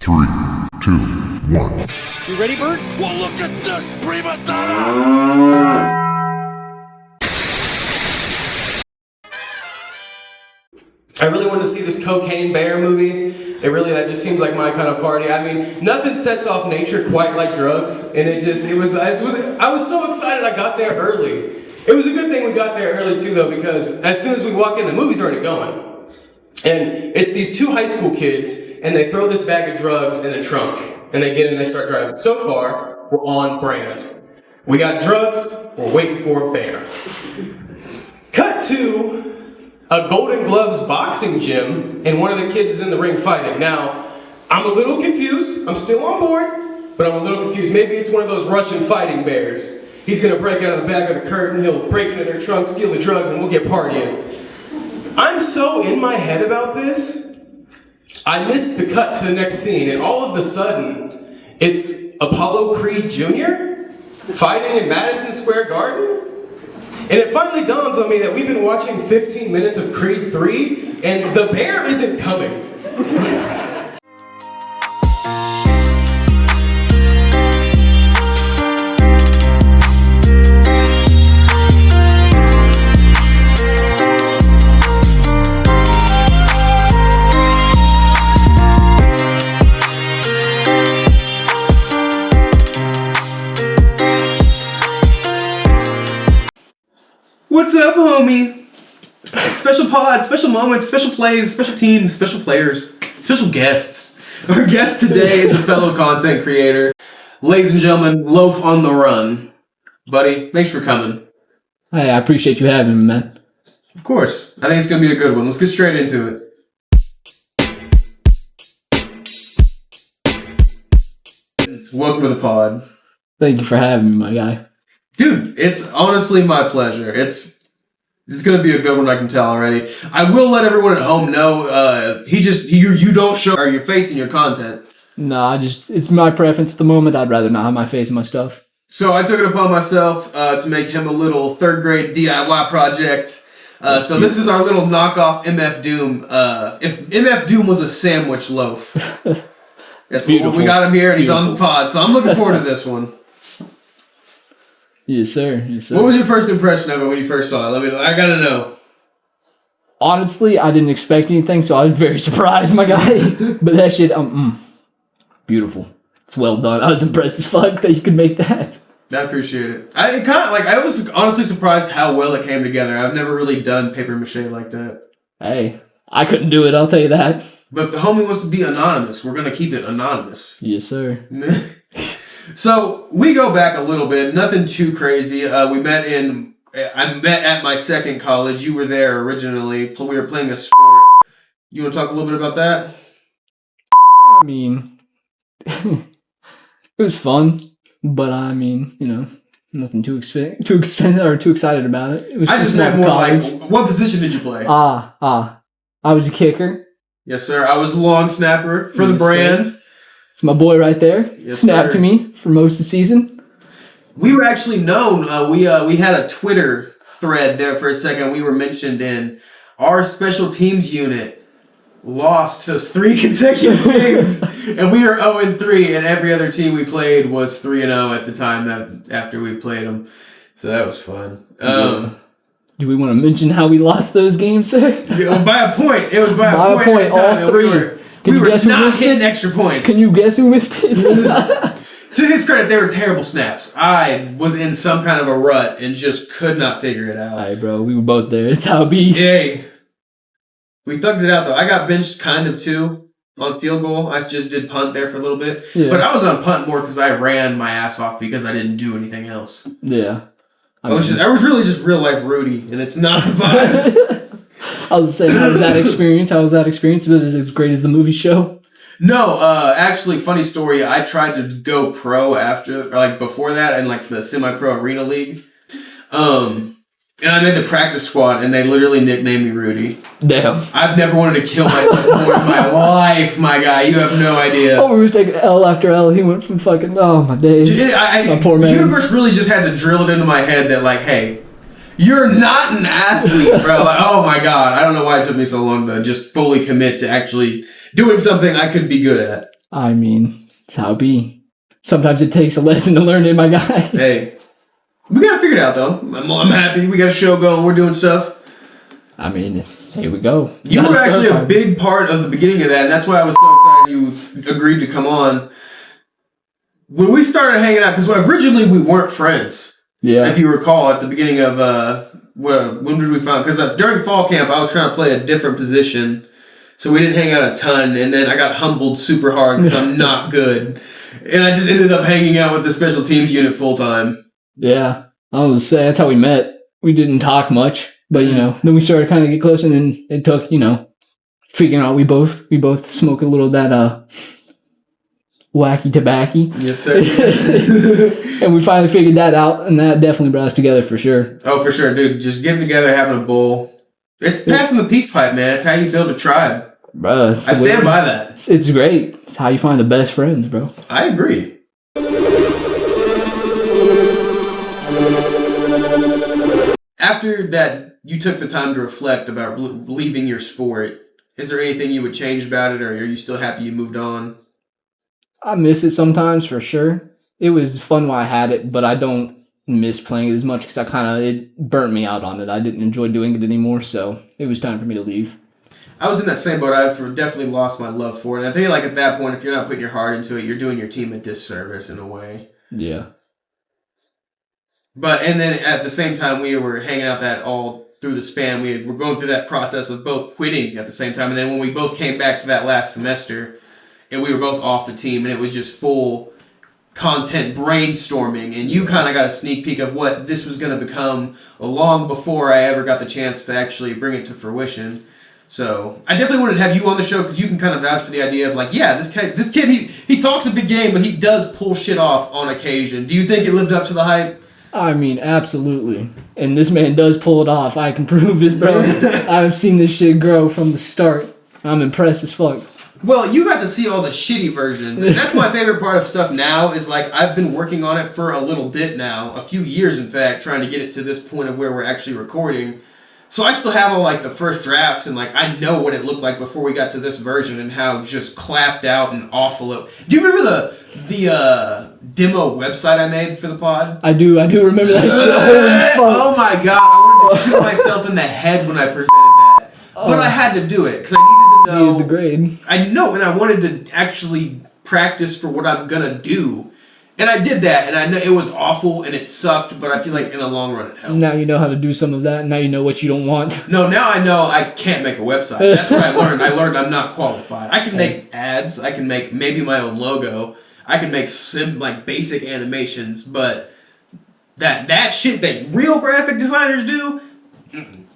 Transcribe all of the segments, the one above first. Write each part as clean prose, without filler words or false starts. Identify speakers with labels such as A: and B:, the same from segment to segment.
A: 3, 2, 1.
B: You ready, Bert?
C: Well, look at this, prima donna!
D: I really want to see this Cocaine Bear movie. That just seems like my kind of party. I mean, nothing sets off nature quite like drugs, and I was so excited I got there early. It was a good thing we got there early too, though, because as soon as we walk in, the movie's already going. And it's these two high school kids, and they throw this bag of drugs in the trunk, and they get in and they start driving. So far, we're on brand. We got drugs, we're waiting for a bear. Cut to a Golden Gloves boxing gym, and one of the kids is in the ring fighting. Now, I'm a little confused. I'm still on board, but I'm a little confused. Maybe it's one of those Russian fighting bears. He's gonna break out of the back of the curtain, he'll break into their trunk, steal the drugs, and we'll get partying. I'm so in my head about this, I missed the cut to the next scene, and all of a sudden, it's Apollo Creed Jr. fighting in Madison Square Garden? And it finally dawns on me that we've been watching 15 minutes of Creed 3, and the bear isn't coming.
E: What's up, homie? Special pods, special moments, special plays, special teams, special players, special guests. Our guest today is a fellow content creator. Ladies and gentlemen, Loaf on the Run. Buddy, thanks for coming.
F: Hey, I appreciate you having me, man.
E: Of course. I think it's going to be a good one. Let's get straight into it. Welcome to the pod.
F: Thank you for having me, my guy.
E: Dude, it's honestly my pleasure. It's going to be a good one, I can tell already. I will let everyone at home know, you don't show your face in your content.
F: Nah, it's my preference at the moment. I'd rather not have my face in my stuff.
E: So I took it upon myself to make him a little third grade DIY project. So this is our little knockoff MF Doom. If MF Doom was a sandwich loaf. That's beautiful. We got him here and he's on the pod. So I'm looking forward to this one.
F: Yes, sir. Yes, sir.
E: What was your first impression of it when you first saw it? I gotta know.
F: Honestly, I didn't expect anything, so I was very surprised, my guy. But that shit, beautiful. It's well done. I was impressed as fuck that you could make that.
E: I appreciate it. I was honestly surprised how well it came together. I've never really done paper mache like that.
F: Hey, I couldn't do it, I'll tell you that.
E: But if the homie wants to be anonymous, we're gonna keep it anonymous.
F: Yes, sir.
E: So we go back a little bit, nothing too crazy. I met at my second college. You were there originally, so we were playing a sport. You want to talk a little bit about that?
F: I mean, it was fun, but I mean, nothing too excited about it. It was
E: I just meant more like, what position did you play?
F: I was a kicker.
E: Yes, sir. I was a long snapper for the brand.
F: Sir. It's my boy right there.
E: Yes,
F: Snapped
E: sir.
F: to me for most of the season.
E: We were actually known. We had a Twitter thread there for a second. We were mentioned in our special teams unit lost us 3 consecutive games, and we were 0-3. And every other team we played was 3-0 at the time after we played them. So that was fun.
F: Do we want to mention how we lost those games, sir?
E: By a point. It was by a point every time.
F: All 3.
E: We were not hitting extra points.
F: Can you guess who missed it?
E: To his credit, they were terrible snaps. I was in some kind of a rut and just could not figure it out.
F: Alright, bro. We were both there. It's how it be.
E: Yay. We thugged it out, though. I got benched kind of, too, on field goal. I just did punt there for a little bit. Yeah. But I was on punt more because I ran my ass off because I didn't do anything else.
F: Yeah.
E: I was really just real-life Rudy, and it's not a vibe.
F: I was saying, how was that experience? Was it as great as the movie show?
E: No, actually, funny story. I tried to go pro before that in the semi-pro arena league. And I made the practice squad, and they literally nicknamed me Rudy.
F: Damn.
E: I've never wanted to kill myself more in my life, my guy. You have no idea.
F: Oh, we was taking L after L. He went from fucking, oh, my days. My poor man.
E: The universe really just had to drill it into my head that, hey, you're not an athlete, bro. Oh my God. I don't know why it took me so long to just fully commit to actually doing something I could be good at.
F: I mean, it's how it be. Sometimes it takes a lesson to learn it, my guy.
E: Hey, we got it figured out, though. I'm happy. We got a show going. We're doing stuff.
F: I mean, here we go.
E: You were actually a big part of the beginning of that, and that's why I was so excited you agreed to come on. When we started hanging out, because originally we weren't friends.
F: Yeah.
E: If you recall, at the beginning of, when did we find? Because during fall camp, I was trying to play a different position, so we didn't hang out a ton, and then I got humbled super hard because I'm not good. And I just ended up hanging out with the special teams unit full time.
F: Yeah. I was going to say, that's how we met. We didn't talk much, but, then we started kind of get close, and then it took, figuring out we both smoke a little of that, wacky tobacco.
E: Yes, sir.
F: And we finally figured that out, and that definitely brought us together for sure.
E: Oh, for sure, dude. Just getting together, having a bowl. It's passing the peace pipe, man. It's how you build a tribe.
F: Bro,
E: I stand by that.
F: It's great. It's how you find the best friends, bro.
E: I agree. After that, you took the time to reflect about leaving your sport. Is there anything you would change about it, or are you still happy you moved on?
F: I miss it sometimes, for sure. It was fun while I had it, but I don't miss playing it as much because it burnt me out on it. I didn't enjoy doing it anymore, so it was time for me to leave.
E: I was in that same boat. I've definitely lost my love for it. And I think at that point, if you're not putting your heart into it, you're doing your team a disservice in a way.
F: Yeah.
E: And then at the same time, we were hanging out that all through the span. We were going through that process of both quitting at the same time. And then when we both came back for that last semester, and we were both off the team, and it was just full content brainstorming, and you kind of got a sneak peek of what this was going to become long before I ever got the chance to actually bring it to fruition. So I definitely wanted to have you on the show because you can kind of vouch for the idea of this kid, he talks a big game, but he does pull shit off on occasion. Do you think it lived up to the hype?
F: I mean, absolutely. And this man does pull it off. I can prove it, bro. I've seen this shit grow from the start. I'm impressed as fuck.
E: Well, you got to see all the shitty versions, and that's my favorite part of stuff now is I've been working on it for a little bit now, a few years in fact, trying to get it to this point of where we're actually recording. So I still have all the first drafts, and I know what it looked like before we got to this version and how just clapped out and awful it. Do you remember the demo website I made for the pod?
F: I do remember that shit. Holy fuck.
E: Oh my god, I wanted to shoot myself in the head when I presented that. But I had to do it because I needed to know
F: the grade.
E: I know, and I wanted to actually practice for what I'm gonna do. And I did that, and I know it was awful, and it sucked, but I feel like in the long run it helped.
F: Now you know how to do some of that. Now you know what you don't want.
E: No, now I know I can't make a website. That's what I learned. I learned I'm not qualified. I can make ads. I can make maybe my own logo. I can make basic animations, but that shit that real graphic designers do,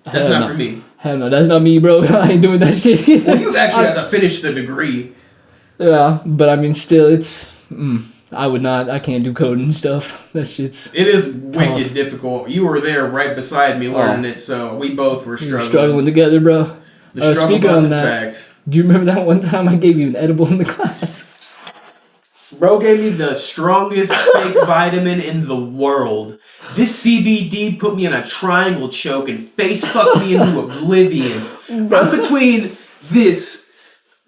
E: that's not for me.
F: Hell no, that's not me, bro. I ain't doing that shit.
E: Well, you actually have to finish the degree.
F: Yeah, but I mean, still, it's... I would not. I can't do coding and stuff. That shit's...
E: It is wicked difficult. You were there right beside me learning it, so we both were struggling.
F: Struggling together, bro.
E: The struggle bus, in fact.
F: Do you remember that one time I gave you an edible in the class?
E: Bro gave me the strongest fake vitamin in the world. This CBD put me in a triangle choke and face fucked me into oblivion. I'm between this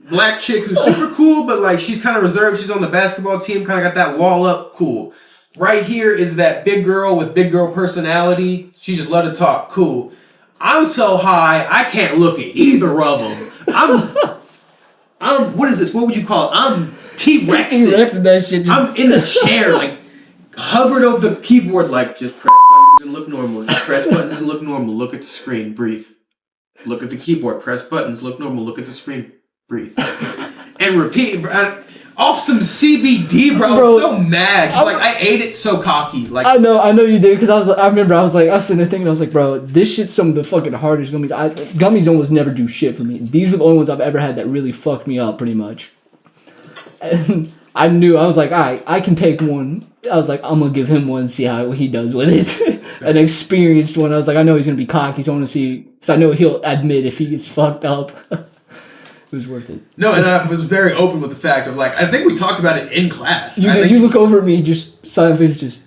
E: black chick who's super cool, but she's kind of reserved. She's on the basketball team, kind of got that wall up, cool. Right here is that big girl with big girl personality. She just love to talk, cool. I'm so high, I can't look at either of them. I'm what is this? What would you call it? I'm T-Rexing.
F: T-Rexing that shit.
E: I'm in the chair, hovered over the keyboard, just press buttons and look normal. Just press buttons and look normal. Look at the screen, breathe. Look at the keyboard, press buttons, look normal. Look at the screen, breathe. And repeat. Off some CBD, bro. I was so mad. I ate it so cocky.
F: I know you did, because I remember I was sitting there thinking, I was like, bro, this shit's some of the fucking hardest gummies. Gummies almost never do shit for me. These were the only ones I've ever had that really fucked me up, pretty much. And I knew, I was like, all right, I can take one. I was like, I'm gonna give him one and see how he does with it. An experienced one. I was like, I know he's gonna be cocky, so I want to see, because I know he'll admit if he gets fucked up. It was worth it.
E: No, and I was very open with the fact of I think we talked about it in class.
F: You look over at me, just silent face, just,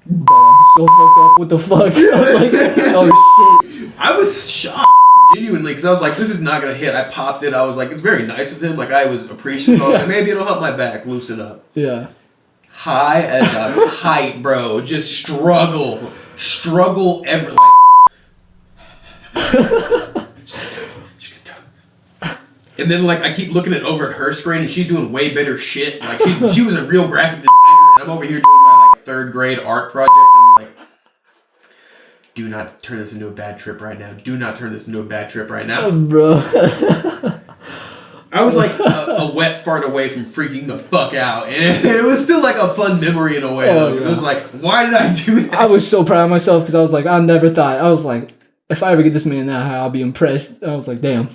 F: bro, I'm so fucked up. What the fuck? I was like, oh shit.
E: I was shocked, Genuinely, because I was like, this is not going to hit. I popped it. I was like, it's very nice of him. Like, I was appreciative. I was like, maybe it'll help my back loosen up.
F: Yeah.
E: High as a kite, bro. Just struggle ever. And then, like, I keep looking over at her screen, and she's doing way better shit. Like, she was a real graphic designer, and I'm over here doing my, like, 3rd grade art project, and I'm like, do not turn this into a bad trip right now. Do not turn this into a bad trip right now.
F: Bro.
E: I was, like, a wet fart away from freaking the fuck out, and it was still, like, a fun memory in a way, though, because it was like, why did I do that?
F: I was so proud of myself, because I was like, I never thought. I was like, if I ever get this man that high, I'll be impressed. I was like, damn.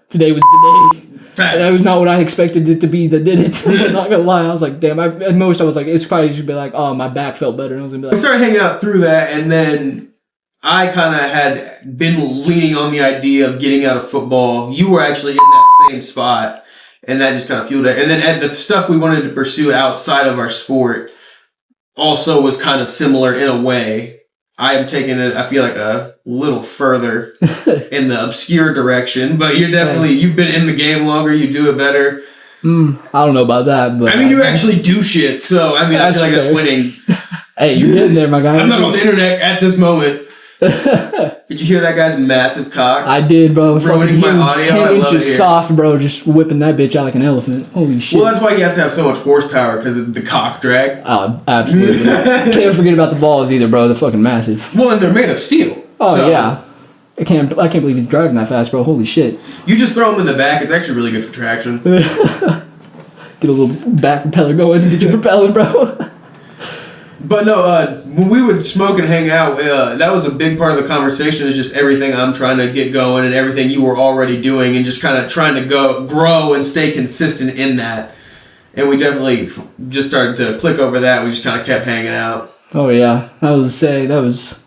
F: Today was the day.
E: Facts.
F: And that was not what I expected it to be that did it. I'm not gonna lie. I was like, damn. At most, I was like, it's probably just be like, oh, my back felt better. And I was gonna be
E: We
F: like,
E: started hanging out through that, and then I kind of had been leaning on the idea of getting out of football. You were actually in that same spot, and that just kind of fueled it. And then the stuff we wanted to pursue outside of our sport also was kind of similar in a way. I am taking it, I feel like, a little further in the obscure direction, but you've been in the game longer, you do it better.
F: I don't know about that, but
E: I mean, you actually do shit, so I mean, I feel like that's winning.
F: Hey, you're getting there, my guy.
E: I'm not on the internet at this moment. Did you hear that guy's massive cock?
F: I did, bro.
E: Ruining my audio.
F: 10
E: I love
F: inches
E: it.
F: soft, bro. Just whipping that bitch out like an elephant. Holy shit.
E: Well, that's why he has to have so much horsepower, because of the cock drag.
F: Oh, absolutely. Can't forget about the balls either, bro. They're fucking massive.
E: Well, and they're made of steel.
F: Oh,
E: so
F: yeah. I can't believe he's driving that fast, bro. Holy shit.
E: You just throw them in the back. It's actually really good for traction.
F: Get a little back propeller going and get your propeller, bro.
E: But no, when we would smoke and hang out, that was a big part of the conversation, is just everything I'm trying to get going and everything you were already doing, and just kind of trying to grow and stay consistent in that. And we definitely just started to click over that. We just kind of kept hanging out.
F: Oh, yeah. That was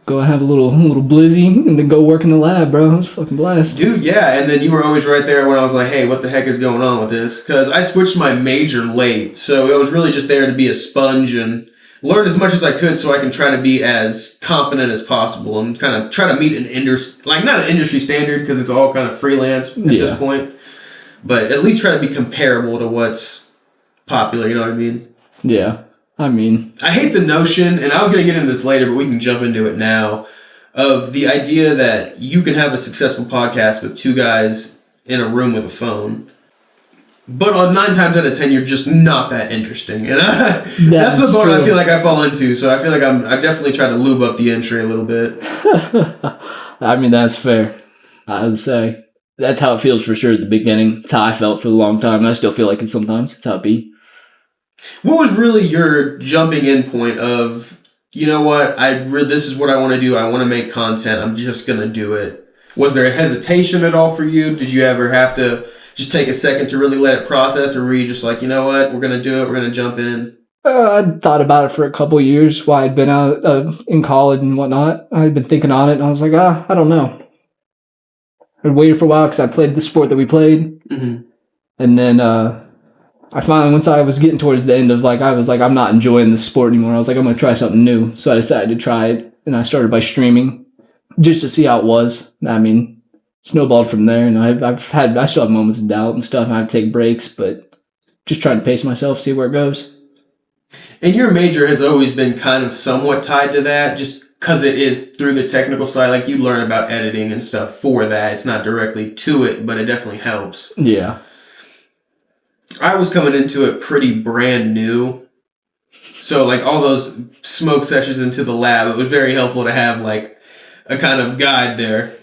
F: go have a little blizzy and then go work in the lab, bro. It was a fucking blast.
E: Dude, yeah. And then you were always right there when I was like, hey, what the heck is going on with this? Because I switched my major late, so it was really just there to be a sponge and learn as much as I could so I can try to be as competent as possible and kind of try to meet not an industry standard, because it's all kind of freelance at this point, but at least try to be comparable to what's popular, you know what I mean?
F: Yeah. I mean,
E: I hate the notion, and I was going to get into this later, but we can jump into it now, of the idea that you can have a successful podcast with 2 guys in a room with a phone, but on 9 times out of 10, you're just not that interesting. And that's the boat I feel like I fall into, so I feel like I definitely try to lube up the entry a little bit.
F: I mean, that's fair. I would say that's how it feels for sure at the beginning. It's how I felt for a long time, and I still feel like it sometimes. It's how it be.
E: What was really your jumping in point of, you know what, this is what I want to do, I want to make content, I'm just going to do it? Was there a hesitation at all for you? Did you ever have to just take a second to really let it process, or were you just like, you know what, we're going to do it, we're going to jump in?
F: I thought about it for a couple of years while I'd been out in college and whatnot. I'd been thinking on it, and I was like, I don't know. I waited for a while because I played the sport that we played.
E: Mm-hmm.
F: And then I finally, once I was getting towards the end of, I was like, I'm not enjoying this sport anymore. I was like, I'm going to try something new. So I decided to try it, and I started by streaming just to see how it was. I mean, snowballed from there, and I still have moments of doubt and stuff, and I have to take breaks, but just trying to pace myself, see where it goes.
E: And your major has always been kind of somewhat tied to that, just because it is through the technical side. Like, you learn about editing and stuff for that. It's not directly to it, but it definitely helps.
F: Yeah.
E: I was coming into it pretty brand new. So, all those smoke sessions into the lab, it was very helpful to have, a kind of guide there.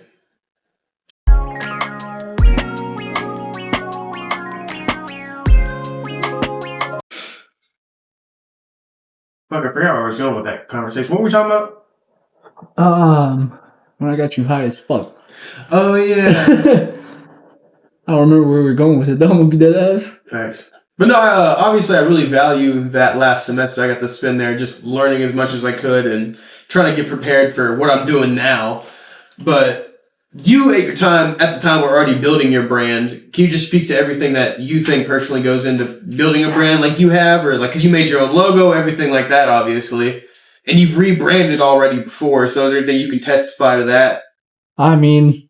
E: Fuck, I forgot where I was going with that conversation. What were we talking about?
F: When I got you high as fuck.
E: Oh, yeah.
F: I don't remember where we were going with it, though. I'm gonna be dead ass.
E: Thanks. But no, obviously I really value that last semester I got to spend there, just learning as much as I could and trying to get prepared for what I'm doing now. But you, at the time, were already building your brand. Can you just speak to everything that you think personally goes into building a brand like you have, or because you made your own logo, everything like that, obviously, and you've rebranded already before. So is there anything you can testify to that?
F: I mean,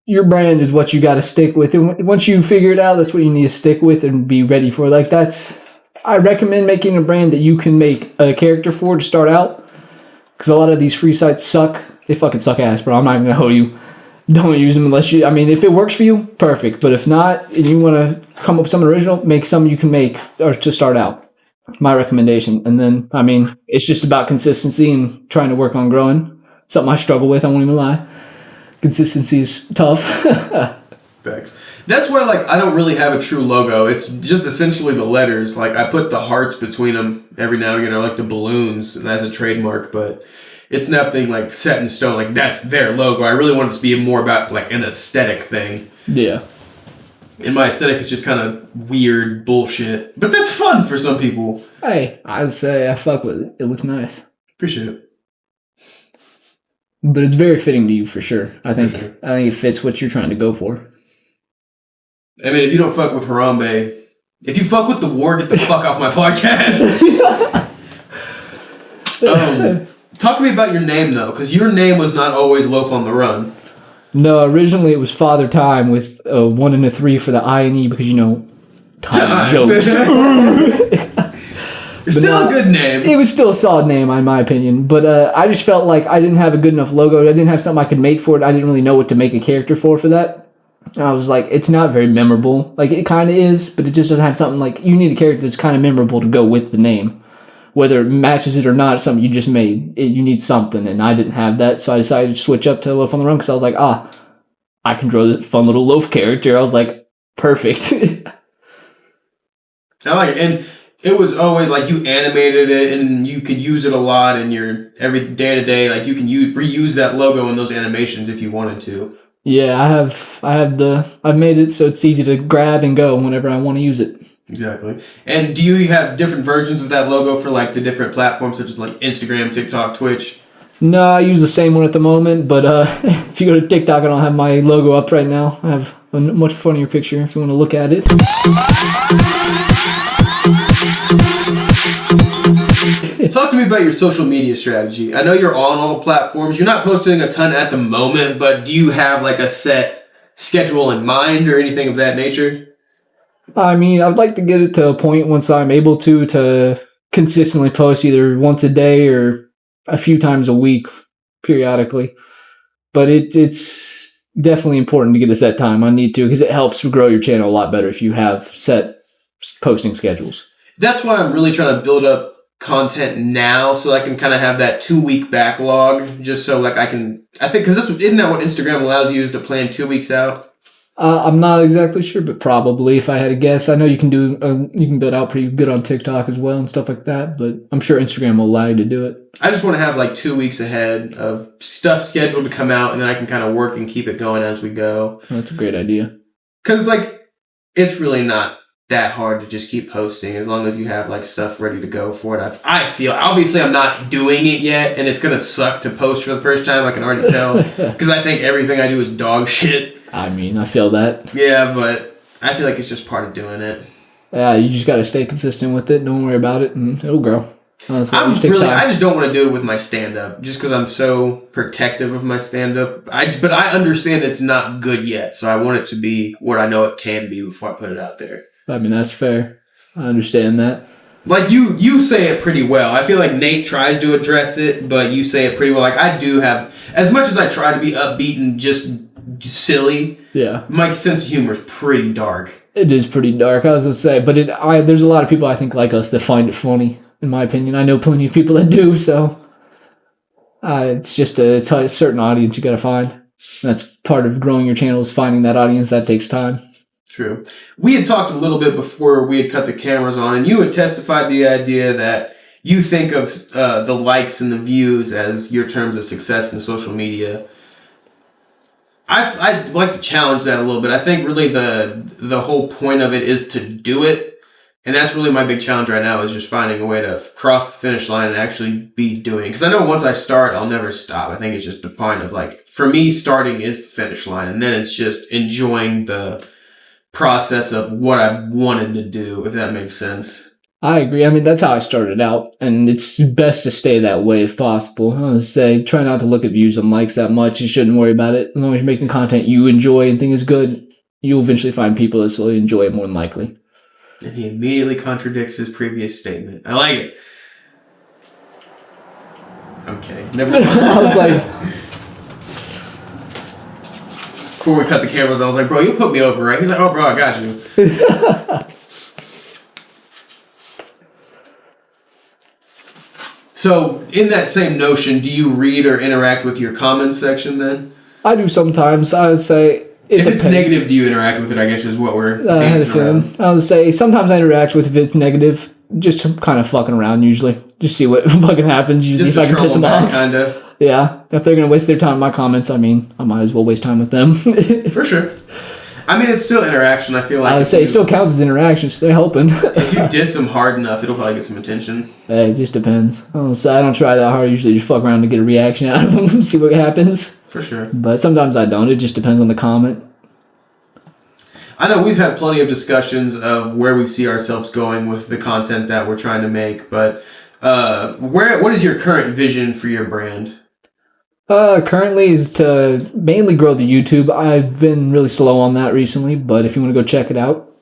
F: your brand is what you got to stick with. And once you figure it out, that's what you need to stick with and be ready for. Like I recommend making a brand that you can make a character for to start out. Because a lot of these free sites suck. They fucking suck ass, bro. I'm not even going to hold you. Don't use them unless you... I mean, if it works for you, perfect. But if not, and you want to come up with something original, make something you can make or to start out. My recommendation. And then, I mean, it's just about consistency and trying to work on growing. Something I struggle with, I won't even lie. Consistency is tough.
E: Thanks. That's why, like, I don't really have a true logo. It's just essentially the letters. Like, I put the hearts between them every now and again, or like the balloons as a trademark, but it's nothing like set in stone. Like, that's their logo. I really want it to be more about like an aesthetic thing.
F: Yeah.
E: And my aesthetic is just kind of weird bullshit, but that's fun for some people.
F: Hey, I'd say I fuck with it. It looks nice.
E: Appreciate it.
F: But it's very fitting to you for sure. I think
E: For sure.
F: I think it fits what you're trying to go for.
E: I mean, if you don't fuck with Harambe, if you fuck with the war, get the fuck off my podcast. Talk to me about your name, though, because your name was not always Loaf on the Run.
F: No, originally it was Father Time with a 1 and a 3 for the I and E because, you know, time jokes.
E: It's still a good name.
F: It was still a solid name, in my opinion. But I just felt like I didn't have a good enough logo. I didn't have something I could make for it. I didn't really know what to make a character for that. And I was like, it's not very memorable. Like, it kind of is, but it just doesn't have something like... You need a character that's kind of memorable to go with the name. Whether it matches it or not, it's something you just made. You need something, and I didn't have that, so I decided to switch up to Loaf on the Run because I was like, I can draw this fun little Loaf character. I was like, perfect.
E: I like it. And it was always like you animated it and you could use it a lot in your every day to day. Like you can reuse that logo in those animations if you wanted to.
F: Yeah, I've made it so it's easy to grab and go whenever I want to use it.
E: Exactly. And do you have different versions of that logo for like the different platforms such as like Instagram, TikTok, Twitch?
F: No, I use the same one at the moment, but if you go to TikTok, I don't have my logo up right now. I have a much funnier picture if you want to look at it.
E: Talk to me about your social media strategy. I know you're on all the platforms. You're not posting a ton at the moment, but do you have like a set schedule in mind or anything of that nature?
F: I mean, I'd like to get it to a point once I'm able to consistently post either once a day or a few times a week, periodically. But it's definitely important to get a set time. I need to because it helps grow your channel a lot better if you have set posting schedules.
E: That's why I'm really trying to build up content now so I can kind of have that 2-week backlog just so like I think because isn't that what Instagram allows you is to plan 2 weeks out?
F: I'm not exactly sure, but probably if I had to guess. I know you can build out pretty good on TikTok as well and stuff like that, but I'm sure Instagram will allow you to do it.
E: I just want to have like 2 weeks ahead of stuff scheduled to come out and then I can kind of work and keep it going as we go.
F: That's a great idea.
E: Because like it's really not that hard to just keep posting as long as you have like stuff ready to go for it. I feel obviously I'm not doing it yet and it's gonna suck to post for the first time. I can already tell because I think everything I do is dog shit.
F: I mean, I feel that.
E: Yeah, but I feel like it's just part of doing it.
F: Yeah, you just gotta stay consistent with it. Don't worry about it, and it'll grow. Honestly,
E: I just don't want to do it with my stand-up just because I'm so protective of my stand-up. But I understand it's not good yet, so I want it to be what I know it can be before I put it out there.
F: I mean, that's fair. I understand that.
E: Like you say it pretty well. I feel like Nate tries to address it, but you say it pretty well. Like I do have, as much as I try to be upbeat and just silly.
F: Yeah,
E: my sense of humor is pretty dark.
F: It is pretty dark. I was gonna say, but there's a lot of people I think like us that find it funny. In my opinion, I know plenty of people that do. So it's just a certain audience you gotta find. That's part of growing your channel is finding that audience. That takes time.
E: True. We had talked a little bit before we had cut the cameras on, and you had testified the idea that you think of the likes and the views as your terms of success in social media. I'd like to challenge that a little bit. I think really the whole point of it is to do it. And that's really my big challenge right now is just finding a way to cross the finish line and actually be doing it. Because I know once I start, I'll never stop. I think it's just the point of like, for me, starting is the finish line. And then it's just enjoying the process of what I wanted to do, if that makes sense.
F: I agree. I mean, that's how I started out, and it's best to stay that way if possible. I would say try not to look at views and likes that much. You shouldn't worry about it. As long as you're making content you enjoy and think is good, you'll eventually find people that slowly enjoy it more than likely.
E: And he immediately contradicts his previous statement. I like it. I'm kidding. Never mind.
F: I was like,
E: Before we cut the cameras, I was like, bro, you put me over, right? He's like, oh, bro, I got you. So, in that same notion, do you read or interact with your comments section then?
F: I do sometimes. I would say
E: If it's negative, do you interact with it, I guess is what we're
F: I had a
E: dancing around.
F: feeling. I would say sometimes I interact with if it's negative, just kind of fucking around usually. Just see what fucking happens. Usually
E: Just
F: if
E: to
F: I can piss
E: troll
F: them
E: them back,
F: off.
E: kind of.
F: Yeah. If they're going to waste their time in my comments, I mean, I might as well waste time with them.
E: For sure. I mean, it's still interaction. I feel like
F: I would say it still counts as interaction, so they're helping.
E: if you diss them hard enough, it'll probably get some attention.
F: Hey, it just depends. I don't try that hard. I usually just fuck around to get a reaction out of them, see what happens.
E: For sure.
F: But sometimes I don't. It just depends on the comment.
E: I know we've had plenty of discussions of where we see ourselves going with the content that we're trying to make, but what is your current vision for your brand?
F: Currently is to mainly grow the YouTube. I've been really slow on that recently, but if you want to go check it out,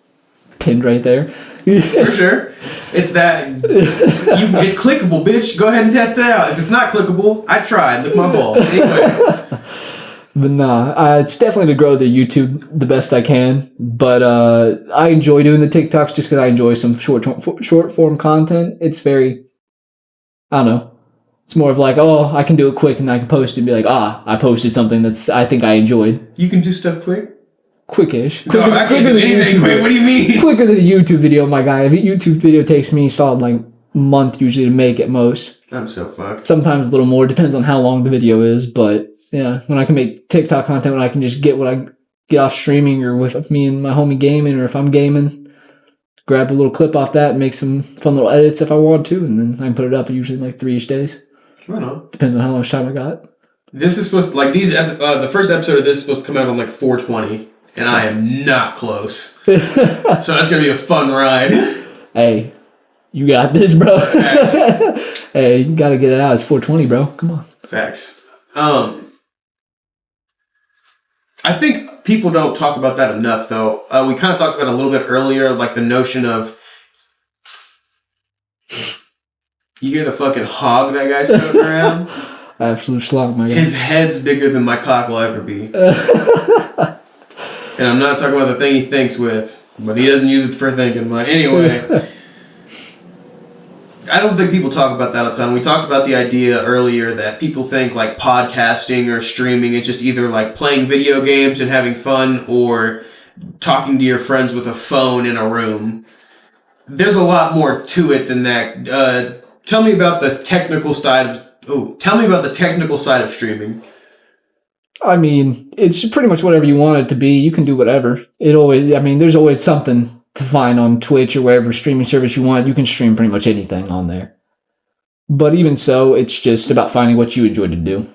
F: pinned right there.
E: For sure. It's that it's clickable, bitch. Go ahead and test it out. If it's not clickable, I tried. Lick my ball. Anyway.
F: But nah, it's definitely to grow the YouTube the best I can. But I enjoy doing the TikToks just because I enjoy some short form content. It's very, I don't know. It's more of like, oh, I can do it quick and I can post it and be like, I posted something that's I think I enjoyed.
E: You can do stuff quick?
F: Quickish.
E: No, I can't do anything quick. What do you mean?
F: Quicker than a YouTube video, my guy. If a YouTube video takes me solid like month usually to make at most.
E: I'm so fucked.
F: Sometimes a little more. Depends on how long the video is. But yeah, when I can make TikTok content, when I can just get what I get off streaming or with me and my homie gaming, or if I'm gaming, grab a little clip off that and make some fun little edits if I want to, and then I can put it up usually in like 3-ish days.
E: Right on.
F: Depends on how much time I got.
E: This is supposed to, like, the first episode of this is supposed to come out on like 420, and I am not close. So that's gonna be a fun ride.
F: Hey, you got this, bro.
E: Facts.
F: Hey, you gotta get it out. It's 420, bro. Come on.
E: Facts. I think people don't talk about that enough, though. We kind of talked about it a little bit earlier, like the notion of. You hear the fucking hog that guy's going around?
F: Absolute slog, my guy.
E: His head's bigger than my cock will ever be. And I'm not talking about the thing he thinks with, but he doesn't use it for thinking. But anyway, I don't think people talk about that a ton. We talked about the idea earlier that people think like podcasting or streaming is just either like playing video games and having fun or talking to your friends with a phone in a room. There's a lot more to it than that. Tell me about the technical side of streaming.
F: I mean, it's pretty much whatever you want it to be. You can do whatever. There's always something to find on Twitch or wherever streaming service you want. You can stream pretty much anything on there. But even so, it's just about finding what you enjoy to do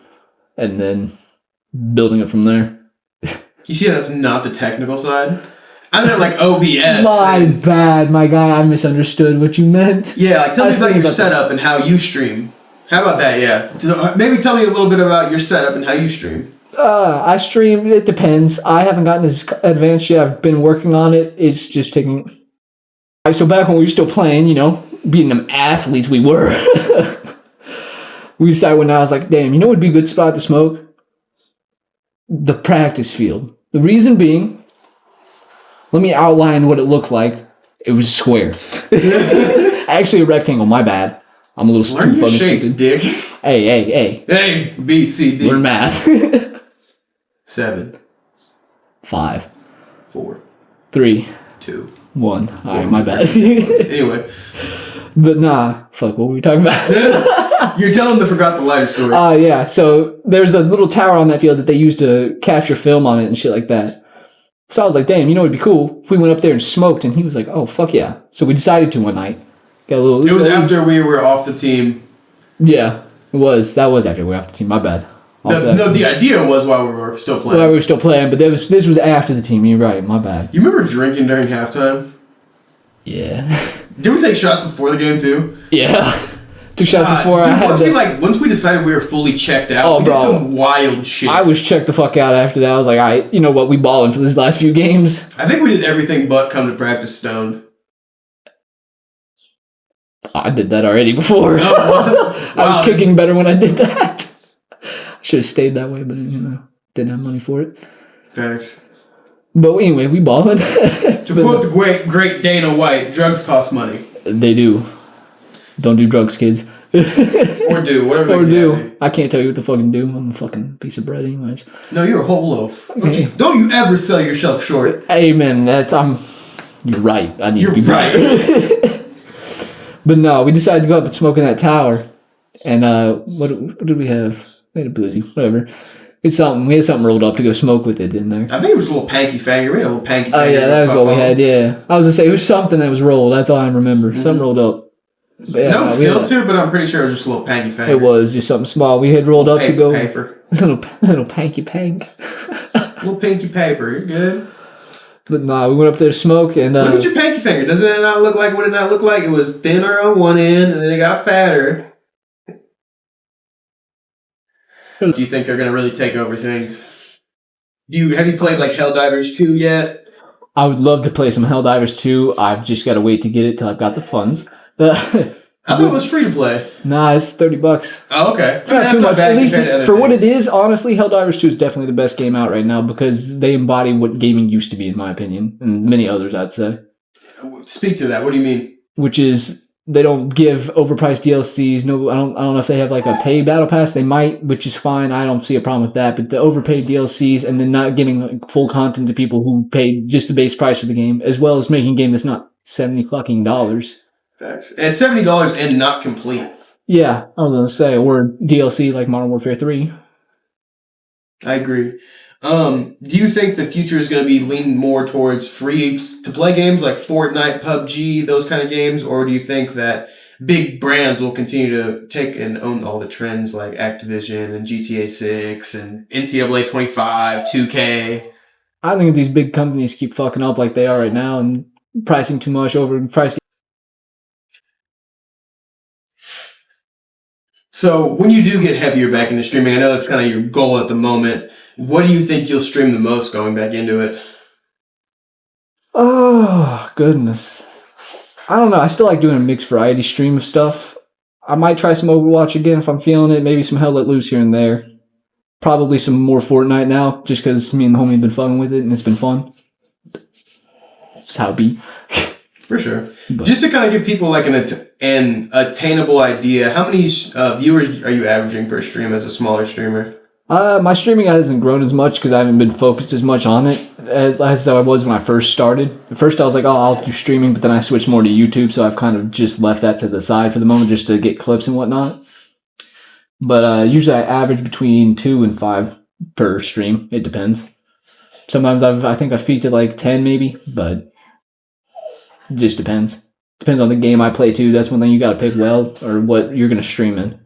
F: and then building it from there.
E: You see, that's not the technical side. I meant like OBS.
F: My bad, my guy. I misunderstood what you meant.
E: Yeah, like tell me about your setup and how you stream. How about that? Yeah, maybe tell me a little bit about your setup and how you stream.
F: I stream. It depends. I haven't gotten as advanced yet. I've been working on it. It's just taking. So back when we were still playing, being them athletes we were, we decided one night I was like, damn, what would be a good spot to smoke? The practice field. The reason being. Let me outline what it looked like. It was square. Actually, a rectangle. My bad. I'm a little
E: Learn
F: too
E: your
F: fucking
E: shapes,
F: stupid.
E: dick.
F: Hey.
E: A, B, C, D.
F: Learn math.
E: 7,
F: 5,
E: 4,
F: 3,
E: 2.
F: 1. Alright, my bad.
E: Anyway.
F: But nah. Fuck, what were we talking about?
E: You're telling the Forgot the Lighter story.
F: Yeah. So there's a little tower on that field that they used to capture film on it and shit like that. So I was like, damn, it'd be cool if we went up there and smoked. And he was like, oh, fuck yeah. So we decided to one night. It
E: was after we were off the team.
F: Yeah, it was. That was after we were off the team. My bad.
E: No, the idea was while we were still playing.
F: While we were still playing, but this was after the team. You're right. My bad.
E: You remember drinking during halftime?
F: Yeah.
E: Did we take shots before the game too?
F: Yeah. Took shots before I had
E: once we decided we were fully checked out, we did some wild shit.
F: I was checked the fuck out after that. I was like, all right, you know what? We balling for these last few games.
E: I think we did everything but come to practice stoned.
F: I did that already before.
E: Oh,
F: I was kicking better when I did that. Should have stayed that way, but didn't have money for it.
E: Thanks.
F: But anyway, we balling.
E: To quote the great Dana White, drugs cost money.
F: They do. Don't do drugs, kids.
E: Or do, whatever.
F: Or do. I can't tell you what to fucking do. I'm a fucking piece of bread anyways.
E: No, you're a whole loaf. Don't you ever sell yourself short.
F: Amen. You're right. I need to be
E: right.
F: But no, we decided to go up and smoke in that tower. And what did we have? We had a boozy, whatever. We had something rolled up to go smoke with it, didn't there?
E: I think it was a little panky finger. We had a little panky finger.
F: Oh yeah, that was what we had, yeah. I was gonna say it was something that was rolled, that's all I remember. Mm-hmm. Something rolled up. Yeah,
E: no filter, but I'm pretty sure it was just a little panky finger.
F: It was just something small. We had rolled up to go
E: paper.
F: little panky pank.
E: Little pinky paper, you're good.
F: But no, we went up there to smoke and
E: look at your pinky finger. Doesn't it not look like what it not look like? It was thinner on one end and then it got fatter. Do you think they're gonna really take over things? Have you played like Helldivers 2 yet?
F: I would love to play some Helldivers 2. I've just gotta wait to get it till I've got the funds.
E: I thought it was free to play.
F: Nah, it's $30.
E: Oh, okay.
F: It's not too much. At least for what it is, honestly, Helldivers 2 is definitely the best game out right now because they embody what gaming used to be, in my opinion, and many others, I'd say.
E: Speak to that. What do you mean?
F: Which is they don't give overpriced DLCs. No, I don't know if they have like a pay battle pass. They might, which is fine. I don't see a problem with that. But the overpaid DLCs and then not giving like full content to people who paid just the base price for the game, as well as making a game that's not $70 fucking dollars.
E: Facts. And it's $70 and not complete.
F: Yeah, I was gonna say, or DLC like Modern Warfare 3.
E: I agree. Do you think the future is going to be leaning more towards free-to-play games like Fortnite, PUBG, those kind of games? Or do you think that big brands will continue to take and own all the trends like Activision and GTA 6 and NCAA 25, 2K?
F: I think if these big companies keep fucking up like they are right now and pricing too much overpriced.
E: So when you do get heavier back into streaming, I know that's kind of your goal at the moment. What do you think you'll stream the most going back into it?
F: Oh, goodness. I don't know. I still like doing a mixed variety stream of stuff. I might try some Overwatch again if I'm feeling it. Maybe some Hell Let Loose here and there. Probably some more Fortnite now, just because me and the homie have been fucking with it and it's been fun. That's how it be.
E: For sure. But just to kind of give people like an attainable idea, how many viewers are you averaging per stream as a smaller streamer?
F: My streaming hasn't grown as much because I haven't been focused as much on it as I was when I first started. At first I was like, oh, I'll do streaming, but then I switched more to YouTube, so I've kind of just left that to the side for the moment just to get clips and whatnot. But usually I average between 2 and 5 per stream. It depends. Sometimes I think I've peaked at like 10 maybe, but it just depends. Depends on the game I play too. That's one thing you got to pick well or what you're going to stream in.